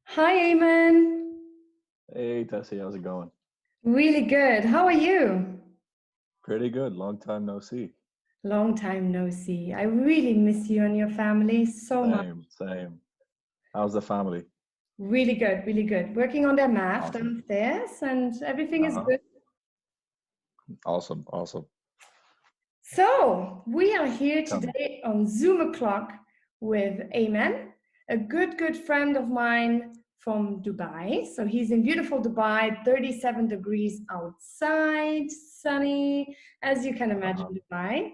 Hi, Ayman. Hey, Tessy, how's it going? Really good. How are you? Pretty good. Long time no see. Long time no see. I really miss you and your family so much. Same, same. How's the family? Really good, really good. Working on their math Awesome. downstairs and everything is Uh-huh. good. Awesome, awesome. So, we are here Tell me. today on Zoom o'clock with Ayman, a good friend of mine from Dubai. So, he's in beautiful Dubai, 37 degrees outside, sunny, as you can imagine, Uh-huh. Dubai.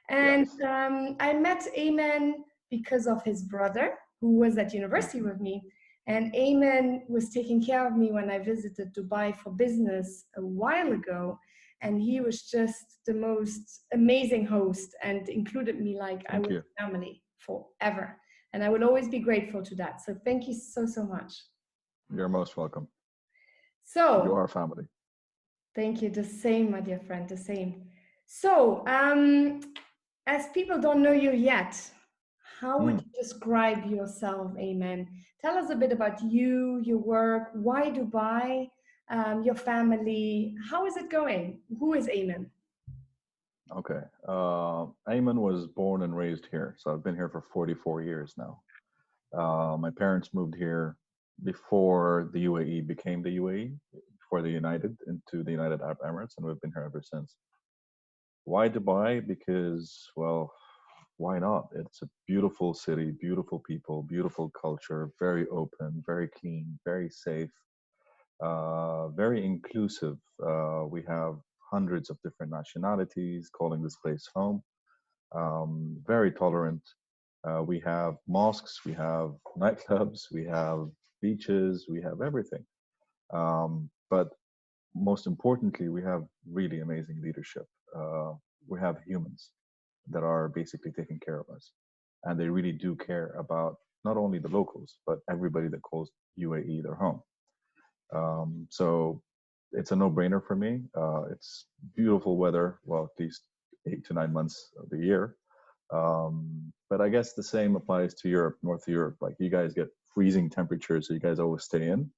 And Yes. I met Ayman because of his brother, who was at university Hmm. with me. And Ayman was taking care of me when I visited Dubai for business a while ago. And he was just the most amazing host and included me like I Thank was you. family forever. And I will always be grateful to that. So thank you so much. You're most welcome. You So are family. thank you. The same, my dear friend, the same. So, as people don't know you yet, how would Mm. you describe yourself, Ayman? Tell us a bit about you, your work, why Dubai, your family. How is it going? Who is Ayman? Okay. Ayman was born and raised here, so I've been here for 44 years now. My parents moved here before the UAE became the UAE, before they united into the United Arab Emirates, and we've been here ever since. Why Dubai? Because, well, why not? It's a beautiful city, beautiful people, beautiful culture, very open, very clean, very safe, very inclusive. We have hundreds of different nationalities calling this place home, very tolerant. We have mosques, we have nightclubs, we have beaches, we have everything. But most importantly, we have really amazing leadership. We have humans that are basically taking care of us. And they really do care about not only the locals, but everybody that calls UAE their home. So it's a no brainer for me. It's beautiful weather, well, at least 8 to 9 months of the year. But I guess the same applies to Europe, North Europe. Like you guys get freezing temperatures, so you guys always stay in.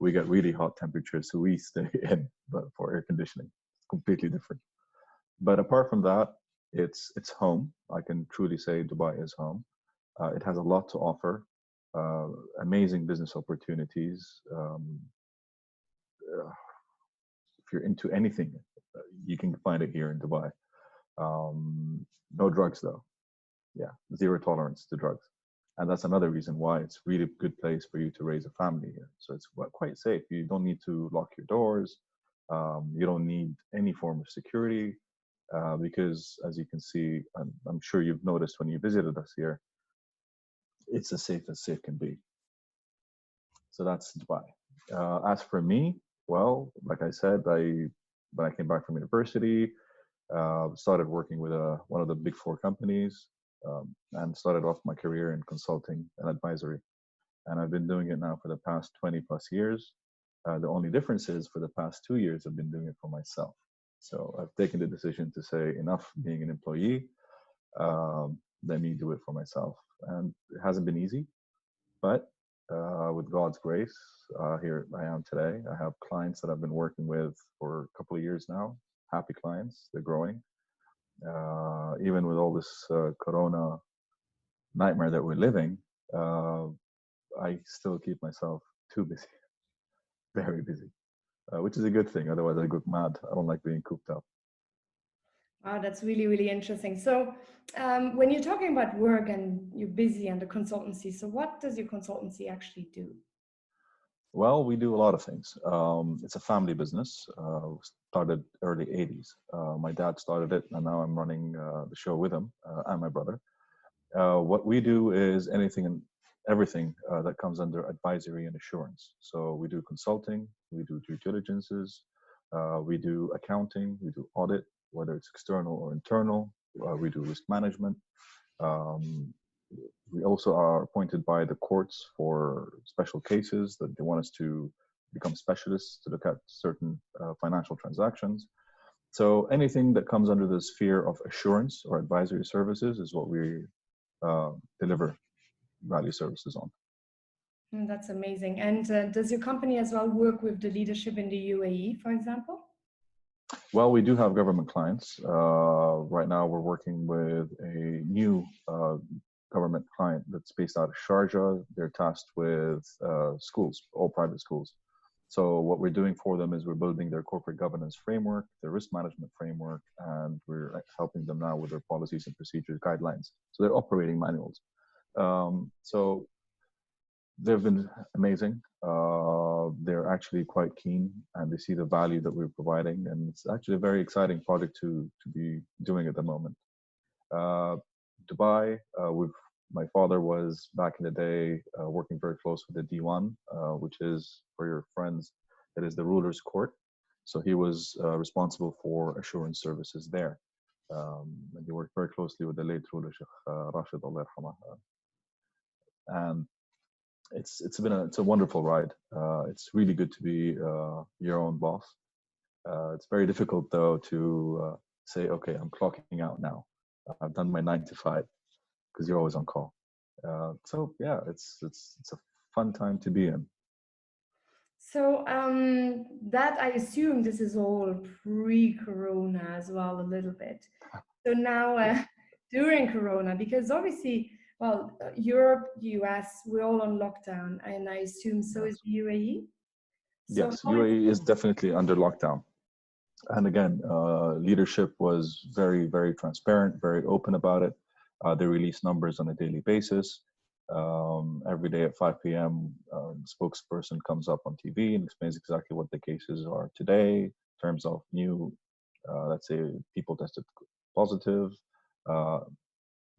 We get really hot temperatures, so we stay in, but for air conditioning. It's completely different. But apart from that, it's home. I can truly say Dubai is home. It has a lot to offer, uh, amazing business opportunities. Uh, if you're into anything, you can find it here in Dubai. No drugs though. Yeah, zero tolerance to drugs, and that's another reason why it's really a good place for you to raise a family here. So it's quite safe. You don't need to lock your doors. You don't need any form of security. Because as you can see, I'm sure you've noticed when you visited us here, it's as safe can be. So that's Dubai. As for me, well, like I said, when I came back from university, started working with one of the big four companies, and started off my career in consulting and advisory. And I've been doing it now for the past 20 plus years. The only difference is for the past 2 years, I've been doing it for myself. So I've taken the decision to say enough being an employee, let me do it for myself. And it hasn't been easy, but with God's grace, here I am today. I have clients that I've been working with for a couple of years now. Happy clients, they're growing. Even with all this Corona nightmare that we're living, uh, I still keep myself too busy, very busy, which is a good thing. Otherwise, I go mad. I don't like being cooped up. Wow, that's really interesting. So, when you're talking about work and you're busy and the consultancy, so what does your consultancy actually do? Well, we do a lot of things. It's a family business. Started early 80s. My dad started it, and now I'm running the show with him and my brother. What we do is anything and everything that comes under advisory and assurance. So we do consulting, we do due diligences, we do accounting, we do audit, whether it's external or internal. We do risk management. Um, we also are appointed by the courts for special cases that they want us to become specialists to look at certain financial transactions. So anything that comes under the sphere of assurance or advisory services is what we deliver value services on. That's amazing. And does your company as well work with the leadership in the UAE, for example? Well, we do have government clients. Right now, we're working with a new government client that's based out of Sharjah. They're tasked with schools, all private schools. So what we're doing for them is we're building their corporate governance framework, their risk management framework, and we're helping them now with their policies and procedures guidelines. So they're operating manuals. So they've been amazing. They're actually quite keen, and they see the value that we're providing, and it's actually a very exciting project to be doing at the moment. Dubai, my father was back in the day working very close with the D1, which is, for your friends, it is the ruler's court. So he was responsible for assurance services there. And he worked very closely with the late ruler, Sheikh Rashid, Allah yarhamah. And it's a wonderful ride. It's really good to be your own boss. It's very difficult though to say, okay, I'm clocking out now. I've done my 9 to 5, because you're always on call. So yeah, it's a fun time to be in. So that I assume this is all pre-Corona as well, a little bit. So now during Corona, because obviously, well, Europe, US, we're all on lockdown, and I assume so Yes, is the UAE. So yes, how is UAE is definitely under lockdown. And again, leadership was very, very transparent, very open about it. They release numbers on a daily basis. Every day at 5 p.m., spokesperson comes up on TV and explains exactly what the cases are today in terms of new, let's say, people tested positive, uh,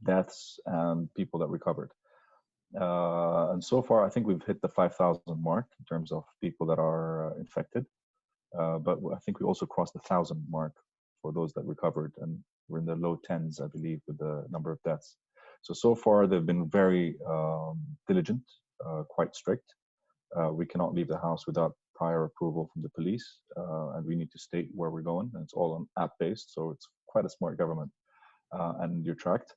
deaths, and people that recovered. And so far, I think we've hit the 5,000 mark in terms of people that are infected. But I think we also crossed the 1,000 mark for those that recovered, and we're in the low tens, I believe, with the number of deaths. So far they've been very diligent, quite strict. We cannot leave the house without prior approval from the police, and we need to state where we're going. And it's all on app-based, so it's quite a smart government, and you're tracked.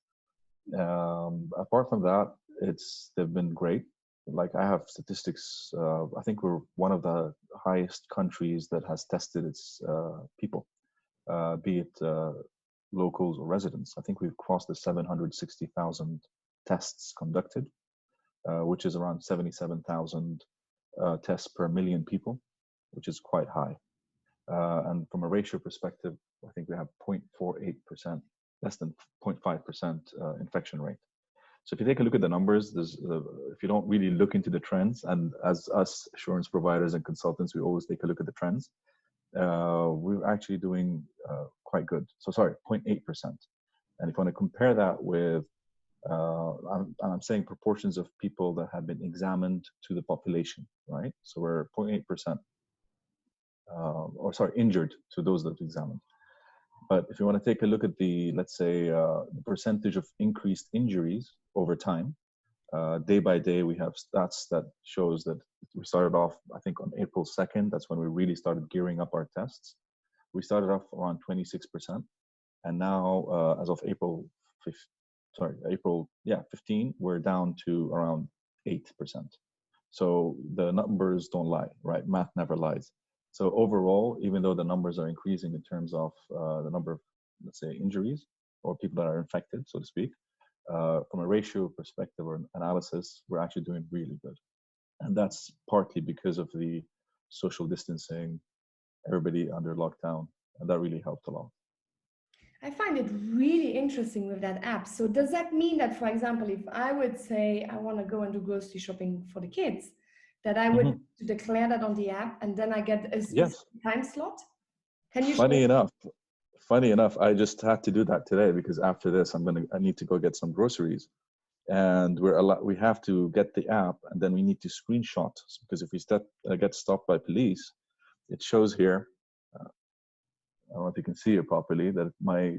Apart from that, they've been great. Like, I have statistics. I think we're one of the highest countries that has tested its people, be it locals or residents. I think we've crossed the 760,000 tests conducted, which is around 77,000 tests per million people, which is quite high. And from a ratio perspective, I think we have 0.48%, less than 0.5% infection rate. So if you take a look at the numbers, if you don't really look into the trends, and as us assurance providers and consultants, we always take a look at the trends, we're actually doing quite good. So sorry, 0.8%. And if you want to compare that with, I'm saying proportions of people that have been examined to the population, right? So we're 0.8%, or sorry, injured to those that examined. But if you want to take a look at the, let's say, the percentage of increased injuries over time, day by day, we have stats that shows that we started off, I think, on April 2nd. That's when we really started gearing up our tests. We started off around 26%. And now, as of April 15, we're down to around 8%. So the numbers don't lie, right? Math never lies. So overall, even though the numbers are increasing in terms of the number of, let's say, injuries or people that are infected, so to speak, from a ratio perspective or analysis, we're actually doing really good. And that's partly because of the social distancing, everybody under lockdown, and that really helped a lot. I find it really interesting with that app. So does that mean that, for example, if I would say I want to go and do grocery shopping for the kids, that I would declare that on the app and then I get a specific time slot? Can you Funny enough, I just had to do that today because after this, I need to go get some groceries, and we have to get the app, and then we need to screenshot, because if we get stopped by police, it shows here. I don't know if you can see it properly, that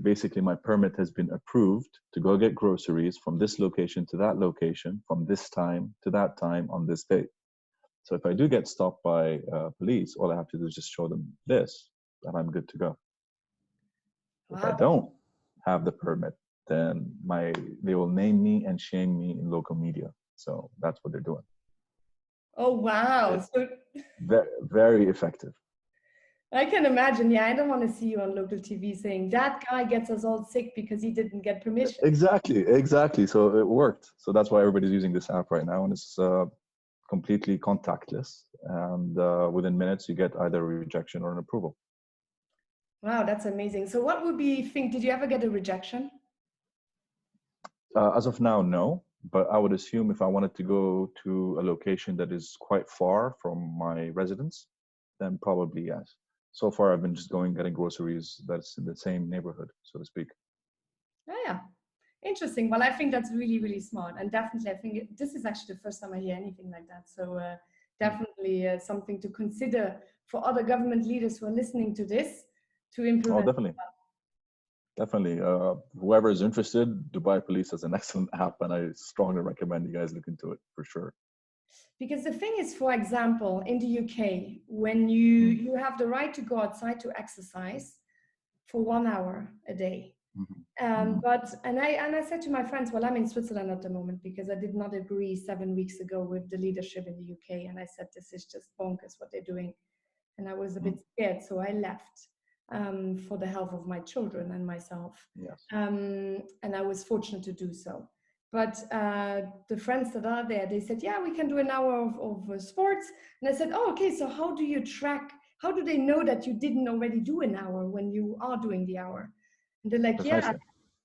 basically my permit has been approved to go get groceries from this location to that location, from this time to that time on this date. So if I do get stopped by police, all I have to do is just show them this, and I'm good to go. Wow. If I don't have the permit, then they will name me and shame me in local media. So that's what they're doing. Oh, wow. It's So very, very effective. I can imagine. Yeah, I don't want to see you on local TV saying that guy gets us all sick because he didn't get permission. Exactly, exactly. So it worked. So that's why everybody's using this app right now, and it's completely contactless. And within minutes, you get either a rejection or an approval. Wow, that's amazing. So what would be think? Did you ever get a rejection? As of now, no. But I would assume if I wanted to go to a location that is quite far from my residence, then probably yes. So far, I've been just going getting groceries that's in the same neighborhood, so to speak. Oh, yeah. Interesting. Well, I think that's really, really smart. And definitely, I think this is actually the first time I hear anything like that. So definitely something to consider for other government leaders who are listening to this to Oh, implement. definitely. Definitely. Whoever is interested, Dubai Police has an excellent app, and I strongly recommend you guys look into it for sure. Because the thing is, for example, in the UK, when Mm. you have the right to go outside to exercise for 1 hour a day. Mhm. And I said to my friends, well, I'm in Switzerland at the moment because I did not agree 7 weeks ago with the leadership in the UK. And I said, this is just bonkers what they're doing. And I was a Mm. bit scared, so I left for the health of my children and myself. Yes. And I was fortunate to do so. But the friends that are there, they said, yeah, we can do an hour of sports. And I said, oh, okay, so how do you track? How do they know that you didn't already do an hour when you are doing the hour? And they're like, yeah, Precisely.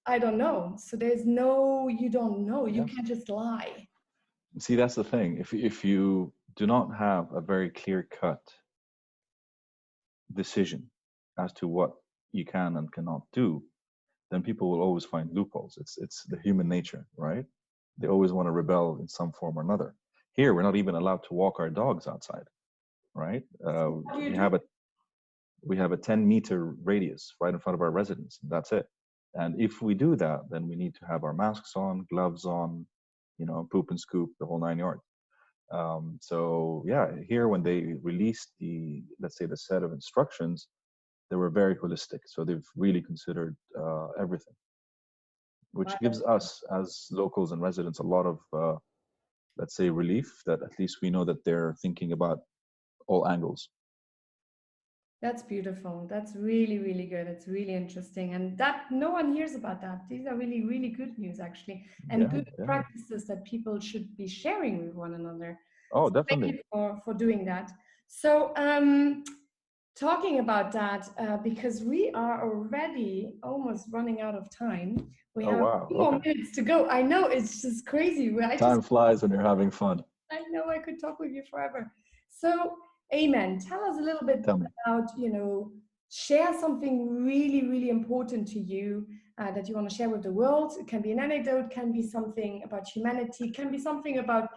I don't know. So there's no, you don't know. You Yes. can't just lie. See, that's the thing. If you do not have a very clear-cut decision as to what you can and cannot do, then people will always find loopholes. It's the human nature, right? They always want to rebel in some form or another. Here, we're not even allowed to walk our dogs outside, right? So what do you We do? have a 10-meter radius right in front of our residence. And that's it. And if we do that, then we need to have our masks on, gloves on, poop and scoop, the whole 9 yards. So yeah, here when they released let's say the set of instructions, they were very holistic. So they've really considered everything, Wow, which gives us as locals and residents a lot of, let's say, relief that at least we know that they're thinking about all angles. that's beautiful. That's really, really good. It's really interesting. And that no one hears about that. These are really, really good news, actually, and Yeah, good yeah. practices that people should be sharing with one another. Oh, So thank definitely. you for doing that. So talking about that, because we are already almost running out of time. We Oh, have a wow. few more Okay. minutes to go. I know it's just crazy. Time flies when you're having fun. I know I could talk with you forever. So, Amen. Tell us a little bit Tell me. about, share something really, really important to you that you want to share with the world. It can be an anecdote, can be something about humanity, can be something about,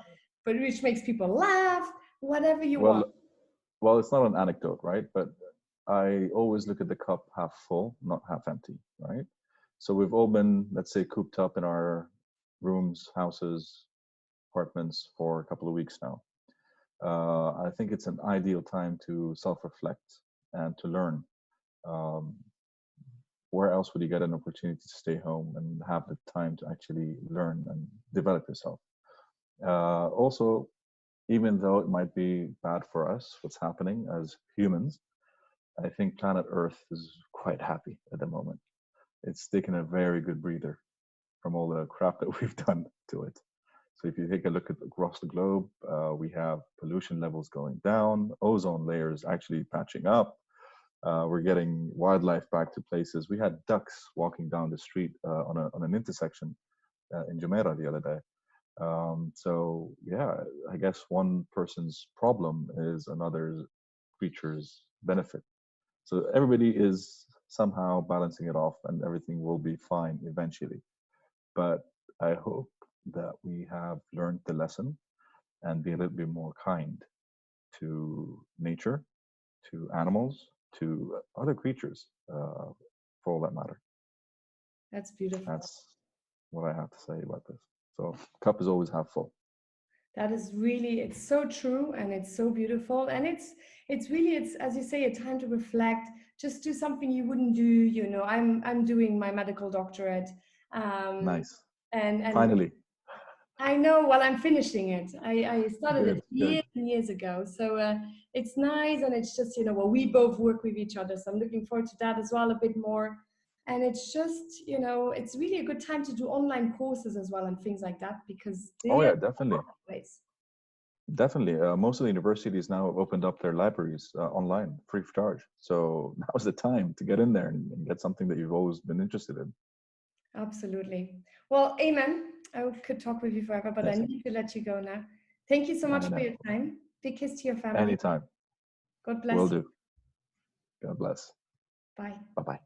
but which makes people laugh, whatever you want. Well, well, it's not an anecdote, right? But I always look at the cup half full, not half empty, right? So we've all been, let's say, cooped up in our rooms, houses, apartments for a couple of weeks now. I think it's an ideal time to self-reflect and to learn. Um, where else would you get an opportunity to stay home and have the time to actually learn and develop yourself? Also, even though it might be bad for us, what's happening as humans, I think planet Earth is quite happy at the moment. It's taken a very good breather from all the crap that we've done to it. So if you take a look at across the globe, we have pollution levels going down, ozone layers actually patching up. We're getting wildlife back to places. We had ducks walking down the street on an intersection in Jumeirah the other day. So yeah, I guess one person's problem is another creature's benefit. So everybody is somehow balancing it off, and everything will be fine eventually. But I hope that we have learned the lesson and be a little bit more kind to nature, to animals, to other creatures, for all that matter. That's beautiful. That's what I have to say about this. So cup is always half full. That is really, it's so true and it's so beautiful. And it's really, it's, as you say, a time to reflect, just do something you wouldn't do. I'm doing my medical doctorate. Um, Nice. and Finally. I know. Well, I'm finishing it. I started it Good, good. years and years ago. So it's nice. And it's just, well, we both work with each other. So I'm looking forward to that as well a bit more. And it's just, it's really a good time to do online courses as well and things like that because Oh they're yeah, all definitely. over the place. Definitely. Most of the universities now have opened up their libraries online, free of charge. So now's the time to get in there and get something that you've always been interested in. Absolutely. Well, Ayman, I could talk with you forever, but I Yes, need to let you go now. Thank you so much no, for no. your time. Big kiss to your family. Anytime. God Will bless you. do. God bless. Bye. Bye bye.